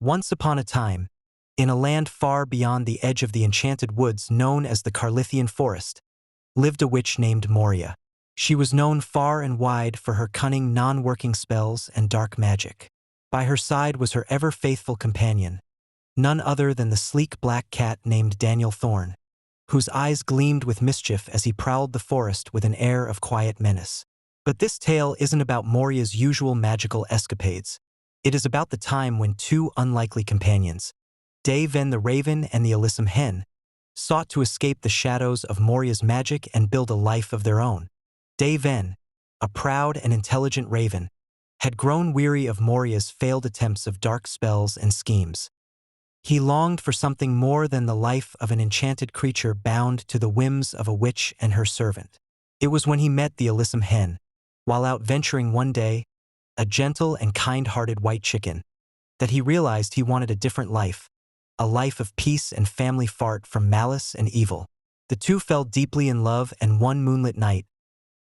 Once upon a time, in a land far beyond the edge of the enchanted woods known as the Carlithian Forest, lived a witch named Moria. She was known far and wide for her cunning non-working spells and dark magic. By her side was her ever-faithful companion, none other than the sleek black cat named Daniel Thorne, whose eyes gleamed with mischief as he prowled the forest with an air of quiet menace. But this tale isn't about Moria's usual magical escapades. It is about the time when two unlikely companions, Ven the Raven and the Alyssum Hen, sought to escape the shadows of Moria's magic and build a life of their own. Ven, a proud and intelligent raven, had grown weary of Moria's failed attempts of dark spells and schemes. He longed for something more than the life of an enchanted creature bound to the whims of a witch and her servant. It was when he met the Alyssum Hen, while out venturing one day, a gentle and kind-hearted white chicken, that he realized he wanted a different life, a life of peace and family far from malice and evil. The two fell deeply in love, and one moonlit night,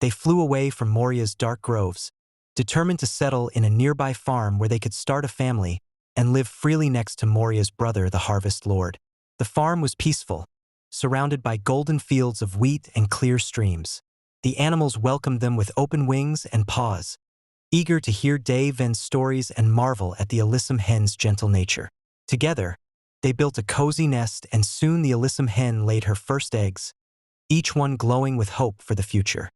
they flew away from Moria's dark groves, determined to settle in a nearby farm where they could start a family and live freely next to Moria's brother, the Harvest Lord. The farm was peaceful, surrounded by golden fields of wheat and clear streams. The animals welcomed them with open wings and paws, eager to hear Ven's stories and marvel at the Alyssum Hen's gentle nature. Together, they built a cozy nest, and soon the Alyssum Hen laid her first eggs, each one glowing with hope for the future.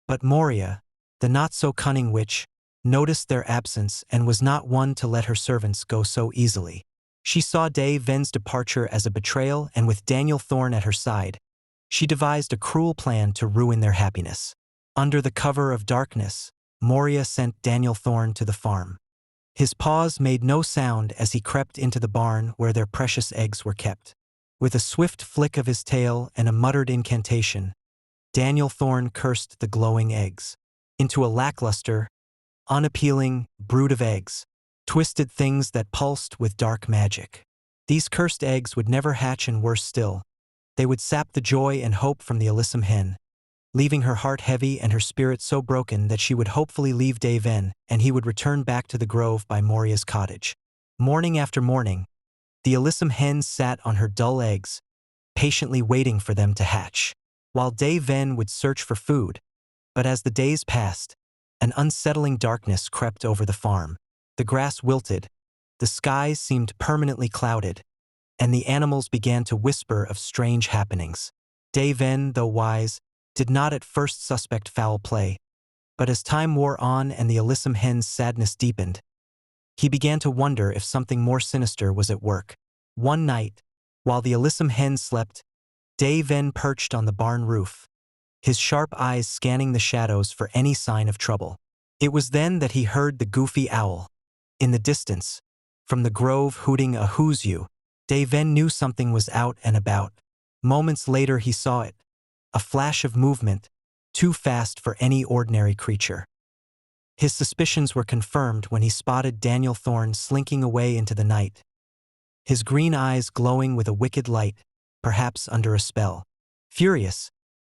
But Moria, the not-so-cunning witch, noticed their absence and was not one to let her servants go so easily. She saw Ven's departure as a betrayal, and with Daniel Thorne at her side, she devised a cruel plan to ruin their happiness. Under the cover of darkness, Moria sent Daniel Thorne to the farm. His paws made no sound as he crept into the barn where their precious eggs were kept. With a swift flick of his tail and a muttered incantation, Daniel Thorne cursed the glowing eggs into a lackluster, unappealing brood of eggs, twisted things that pulsed with dark magic. These cursed eggs would never hatch, and worse still, they would sap the joy and hope from the Alyssum Hen, leaving her heart heavy and her spirit so broken that she would hopefully leave Ven and he would return back to the grove by Moria's cottage. Morning after morning, the Alyssum Hen sat on her dull eggs, patiently waiting for them to hatch, while Ven would search for food. But as the days passed, an unsettling darkness crept over the farm. The grass wilted, the skies seemed permanently clouded, and the animals began to whisper of strange happenings. Ven, though wise, did not at first suspect foul play, but as time wore on and the Alyssum Hen's sadness deepened, he began to wonder if something more sinister was at work. One night, while the Alyssum Hen slept, Ven perched on the barn roof, his sharp eyes scanning the shadows for any sign of trouble. It was then that he heard the goofy owl. In the distance, from the grove hooting a "who's you," Ven knew something was out and about. Moments later he saw it, a flash of movement, too fast for any ordinary creature. His suspicions were confirmed when he spotted Daniel Thorne slinking away into the night, his green eyes glowing with a wicked light, perhaps under a spell. Furious,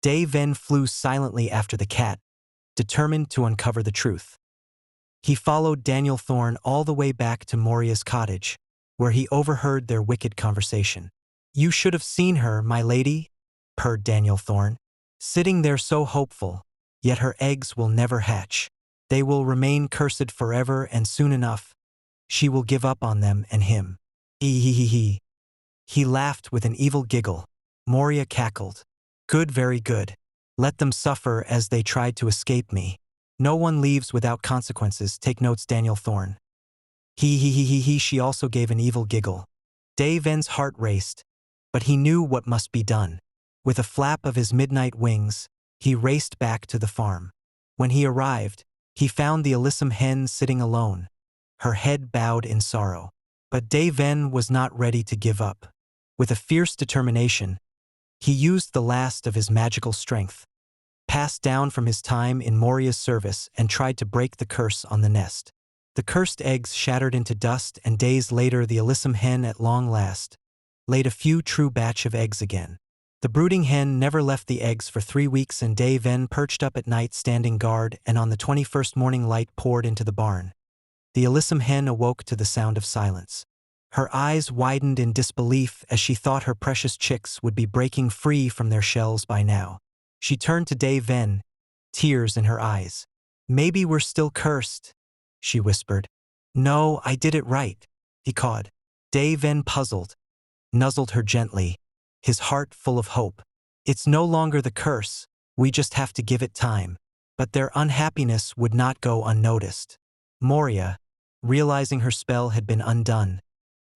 Ven flew silently after the cat, determined to uncover the truth. He followed Daniel Thorne all the way back to Moria's cottage, where he overheard their wicked conversation. "You should have seen her, my lady," purred Daniel Thorne, "sitting there so hopeful, yet her eggs will never hatch. They will remain cursed forever, and soon enough, she will give up on them and him." He laughed with an evil giggle. Moria cackled. "Good, very good. Let them suffer as they tried to escape me. No one leaves without consequences, take notes, Daniel Thorne." She also gave an evil giggle. Ven's heart raced, but he knew what must be done. With a flap of his midnight wings, he raced back to the farm. When he arrived, he found the Alyssum Hen sitting alone, her head bowed in sorrow. But Ven was not ready to give up. With a fierce determination, he used the last of his magical strength, passed down from his time in Moria's service, and tried to break the curse on the nest. The cursed eggs shattered into dust, and days later the Alyssum Hen at long last laid a few true batch of eggs again. The brooding hen never left the eggs for 3 weeks, and Ven perched up at night standing guard, and on the 21st morning light poured into the barn. The Alyssum Hen awoke to the sound of silence. Her eyes widened in disbelief as she thought her precious chicks would be breaking free from their shells by now. She turned to Dave Ven, tears in her eyes. "Maybe we're still cursed," she whispered. "No, I did it right," he cawed. Dave Ven, puzzled, nuzzled her gently, his heart full of hope. "It's no longer the curse, we just have to give it time." But their unhappiness would not go unnoticed. Moria, realizing her spell had been undone,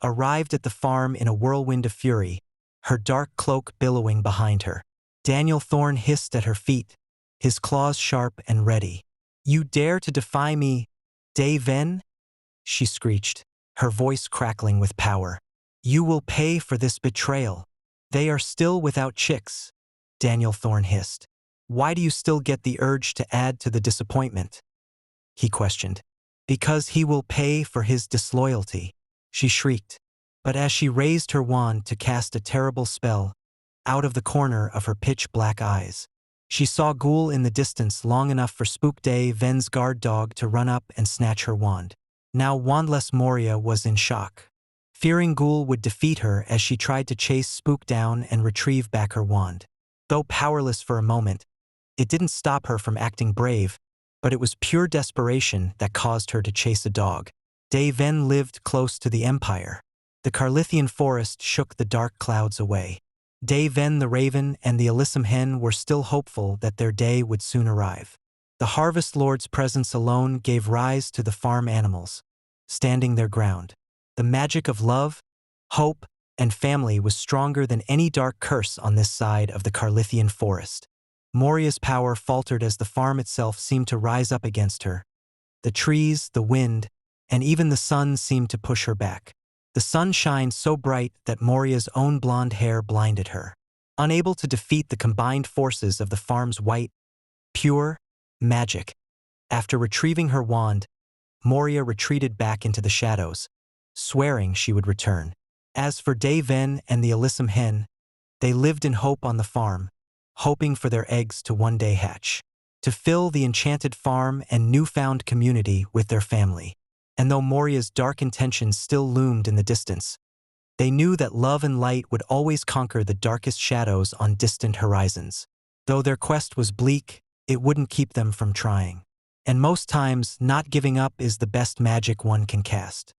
arrived at the farm in a whirlwind of fury, her dark cloak billowing behind her. Daniel Thorne hissed at her feet, his claws sharp and ready. "You dare to defy me, Dave Ven?" she screeched, her voice crackling with power. "You will pay for this betrayal." "They are still without chicks," Daniel Thorne hissed. "Why do you still get the urge to add to the disappointment?" he questioned. "Because he will pay for his disloyalty," she shrieked. But as she raised her wand to cast a terrible spell, out of the corner of her pitch-black eyes, she saw Ghoul in the distance long enough for Spook Dave Ven's guard dog to run up and snatch her wand. Now wandless Moria was in shock, fearing Ghoul would defeat her as she tried to chase Spook down and retrieve back her wand. Though powerless for a moment, it didn't stop her from acting brave, but it was pure desperation that caused her to chase a dog. Dave Ven lived close to the Empire. The Carlithian forest shook the dark clouds away. Dave Ven the Raven and the Alyssum Hen were still hopeful that their day would soon arrive. The Harvest Lord's presence alone gave rise to the farm animals, standing their ground. The magic of love, hope, and family was stronger than any dark curse on this side of the Carlithian forest. Moria's power faltered as the farm itself seemed to rise up against her. The trees, the wind, and even the sun seemed to push her back. The sun shined so bright that Moria's own blonde hair blinded her. Unable to defeat the combined forces of the farm's white, pure magic, after retrieving her wand, Moria retreated back into the shadows, swearing she would return. As for Dave Ven and the Alyssum Hen, they lived in hope on the farm, hoping for their eggs to one day hatch, to fill the enchanted farm and newfound community with their family. And though Moria's dark intentions still loomed in the distance, they knew that love and light would always conquer the darkest shadows on distant horizons. Though their quest was bleak, it wouldn't keep them from trying. And most times, not giving up is the best magic one can cast.